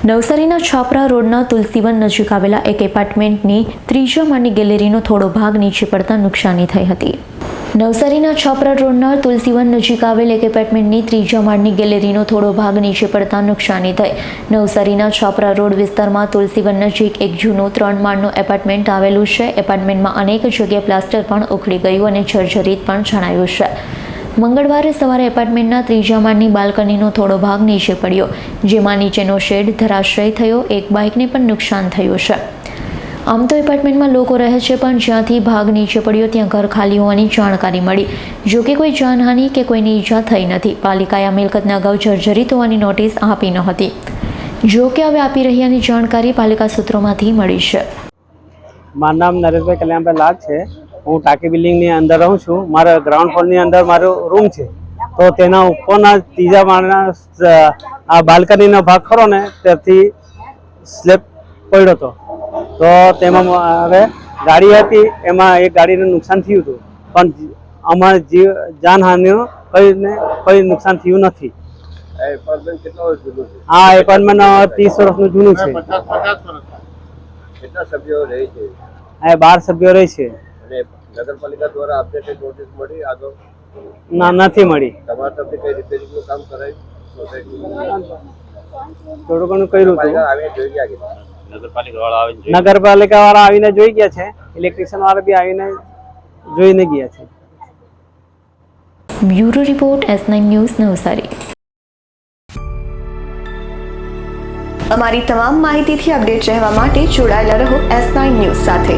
નવસારીના છાપરા રોડના તુલસીવન નજીક આવેલા એક એપાર્ટમેન્ટની ત્રીજા માળની ગેલેરીનો થોડો ભાગ નીચે પડતા નુકસાની થઈ હતી। નવસારીના છાપરા રોડના તુલસીવન નજીક આવેલ એક એપાર્ટમેન્ટની ત્રીજા માળની ગેલેરીનો થોડો ભાગ નીચે પડતા નુકસાની થઈ। નવસારીના છાપરા રોડ વિસ્તારમાં તુલસીવન નજીક એક જૂનું 3 માળનું એપાર્ટમેન્ટ આવેલું છે। એપાર્ટમેન્ટમાં અનેક જગ્યાએ પ્લાસ્ટર પણ ઉખડી ગયું અને જર્જરિત પણ જણાયું છે। મંગળવારે સવારે એપાર્ટમેન્ટના ત્રીજા માળની બાલ્કનીનો થોડો ભાગ નીચે પડ્યો, જેમાં નીચેનો શેડ ધરાશયી થયો। એક બાઇકને પણ નુકસાન થયું છે। આમ તો એપાર્ટમેન્ટમાં લોકો રહે છે, પણ જ્યાંથી ભાગ નીચે પડ્યો ત્યાં ઘર ખાલી હોવાની જાણકારી મળી। જો કે કોઈ જાનહાનિ કે કોઈની ઈજા થઈ નથી। પાલિકાએ આ મિલકતને અગાઉ જર્જરિત હોવાની નોટિસ આપી નહોતી। જો કે હવે આપી રહ્યાની જાણકારી પાલિકા સૂત્રોમાંથી મળી છે। મારું નામ નરેશભાઈ કલ્યાણભાઈ લાગ છે। હું ટાંકી બિલ્ડિંગની અંદર રહું છું। મારા ગ્રાઉન્ડ ફ્લોરની અંદર મારો રૂમ છે, તો તેના ઉપરના ત્રીજા માળના આ બાલ્કનીનો ભાગ ખરો ને ત્યાંથી સ્લેબ પડ્યો હતો। તો તેમાં હવે ગાડી હતી, એમાં એક ગાડીને નુકસાન થયું હતું, પણ અમારે જાનહાનિનું કોઈ નુકસાન થયું નથી। આ એપાર્ટમેન્ટ 30 વર્ષનું જૂનું છે। કેટલા સભ્યો રહે છે? આ 12 સભ્યો રહે છે। અને નગરપાલિકા દ્વારા આપને કઈ નોટિસ મળી આગળ? ના, નથી મળી। તમારા તરફથી કઈ રિપેરિંગનું કામ કરાય સોસાયટીમાં? થોડું ઘણું કર્યું હતું। આવીને જોઈ ગયા કે નગરપાલિકા વાળા આવીને જોઈ ગયા છે। ઇલેક્ટ્રિશિયન વાળા બી આવીને જોઈને ગયા છે। Bureau report S9 news Navsari. અમારી તમામ માહિતીથી અપડેટ રહેવા માટે જોડાયેલા રહો S9 ન્યૂઝ સાથે।